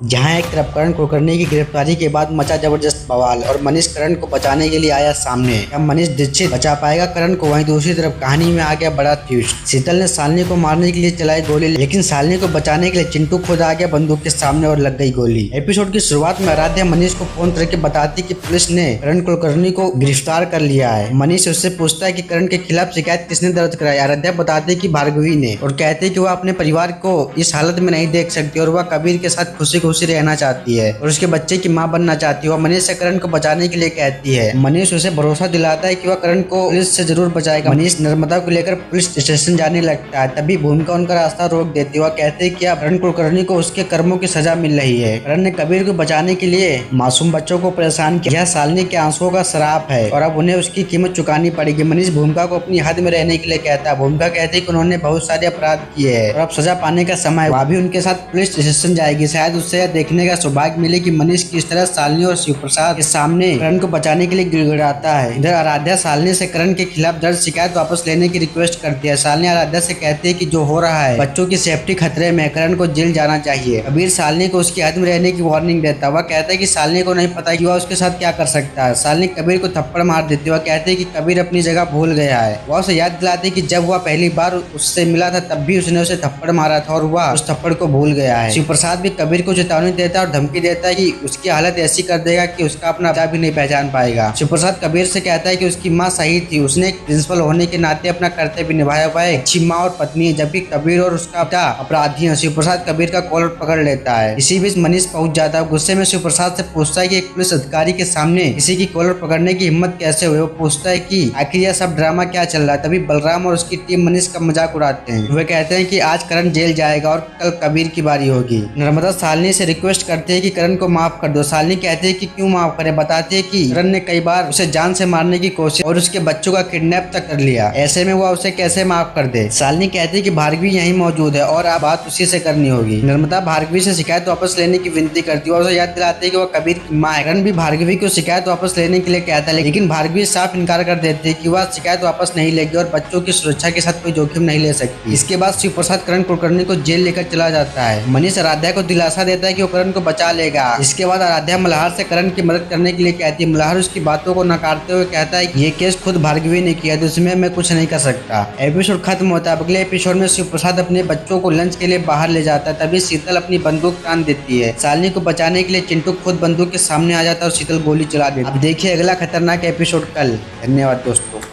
जहां एक तरफ करण कुलकर्णी की गिरफ्तारी के बाद मचा जबरदस्त बवाल और मनीष करण को बचाने के लिए आया सामने। अब मनीष दीक्षित बचा पाएगा करण को? वहीं दूसरी तरफ कहानी में आ गया बड़ा ट्विस्ट। शीतल ने शालिनी को मारने के लिए चलाई गोली, लेकिन शालिनी को बचाने के लिए चिंटू खुद आ गया बंदूक के सामने और लग गई गोली। एपिसोड की शुरुआत में आराध्या मनीष को फोन करके बताती कि पुलिस ने करण कुलकर्णी को गिरफ्तार कर लिया है। मनीष उससे पूछता है कि करण के खिलाफ शिकायत किसने दर्ज कराई। आराध्या बताती कि भार्गवी ने, और कहते कि वह अपने परिवार को इस हालत में नहीं देख सकती और वह कबीर के साथ खुशी खुशी रहना चाहती है और उसके बच्चे की मां बनना चाहती है। वह मनीष से करण को बचाने के लिए कहती है। मनीष उसे भरोसा दिलाता है कि वह करण को पुलिस से जरूर बचाएगा। मनीष नर्मदा को लेकर पुलिस स्टेशन जाने लगता है, तभी भूमिका उनका रास्ता रोक देती है। वह कहते हैं कि अब करण कुलकर्णी को उसके कर्मों की सजा मिल रही है। करण ने कबीर को बचाने के लिए मासूम बच्चों को परेशान किया। यह शालिनी के आंसुओं का श्राप है और अब उन्हें उसकी कीमत चुकानी पड़ेगी। मनीष भूमिका को अपनी हद में रहने के लिए कहता है। भूमिका कहती है कि उन्होंने बहुत सारे अपराध किए हैं और अब सजा पाने का समय। वह भी उनके साथ पुलिस स्टेशन जाएगी। शायद उससे यह देखने का सौभाग्य मिले कि मनीष किस तरह शालिनी और शिव प्रसाद के सामने करण को बचाने के लिए गिड़गिड़ाता है। इधर आराध्या शालिनी से करण के खिलाफ दर्ज शिकायत वापस लेने की रिक्वेस्ट करती है। शालिनी आराध्या से कहती है कि जो हो रहा है बच्चों की सेफ्टी खतरे में, करण को जेल जाना चाहिए। कबीर शालिनी को उसकी हद में रहने की वार्निंग देता है। वह कहता है कि शालिनी को नहीं पता कि वह उसके साथ क्या कर सकता है। शालिनी कबीर को थप्पड़ मार देती है। वह कहती है कि कबीर अपनी जगह भूल गया है। वह उसे याद दिलाती है कि जब वह पहली बार उससे मिला था तब भी उसने उसे थप्पड़ मारा था और वह उस थप्पड़ को भूल गया है। शिव प्रसाद भी कबीर को चेतावनी देता है और धमकी देता है कि उसकी हालत ऐसी कर देगा कि उसका अपना बच्चा भी नहीं पहचान पाएगा। शिव प्रसाद कबीर से कहता है कि उसकी माँ सही थी, उसने एक प्रिंसिपल होने के नाते अपना कर्तव्य निभाया हुआ है। अच्छी माँ और पत्नी है, जबकि कबीर और उसका पिता अपराधी है। शिव प्रसाद कबीर का कॉलर पकड़ लेता है। इसी बीच मनीष पहुंच जाता है। गुस्से में शिव प्रसाद से पूछता है कि एक पुलिस अधिकारी के सामने किसी की कॉलर पकड़ने की हिम्मत कैसे हुई। वो पूछता है कि आखिर यह सब ड्रामा क्या चल रहा है। तभी बलराम और उसकी टीम मनीष का मजाक उड़ाते हैं। वे कहते हैं कि आज करण जेल जाएगा और कल कबीर की बारी होगी। नर्मदा शालिनी से रिक्वेस्ट करती है कि करण को माफ कर दो। शालिनी कहती है कि क्यों माफ करे। बताती है कि करण ने कई बार उसे जान से मारने की कोशिश और उसके बच्चों का किडनैप तक कर लिया, ऐसे में वह उसे कैसे माफ कर दे। शालिनी कहती है कि भार्गवी यहीं मौजूद है और अब बात उसी से करनी होगी। नर्मदा भार्गवी से शिकायत वापस लेने की विनती करती है और उसे याद दिलाती है कि वह कबीर की मां है। करण भी भार्गवी को शिकायत वापस लेने के लिए कहता है, लेकिन भार्गवी साफ इनकार कर देती है कि वह शिकायत वापस नहीं लेगी और बच्चों की सुरक्षा के साथ कोई जोखिम नहीं ले सकती। इसके बाद शिव प्रसाद करण कुलकर्णी को जेल लेकर चला जाता है। मनीष आराध्या को दिलासा देता है कि वो करण को बचा लेगा। इसके बाद आराध्या मल्हार से करण की मदद करने के लिए कहती है। मल्हार उसकी बातों को नकारते हुए कहता है कि ये केस खुद भार्गवी ने किया तो इसमें मैं कुछ नहीं कर सकता। एपिसोड खत्म होता है। अगले एपिसोड में शिव प्रसाद अपने बच्चों को लंच के लिए बाहर ले जाता है। तभी शीतल अपनी बंदूक तान देती है। शालिनी को बचाने के लिए चिंटू खुद बंदूक के सामने आ जाता है और शीतल गोली चला देती है। अब देखिए अगला खतरनाक एपिसोड कल। धन्यवाद दोस्तों।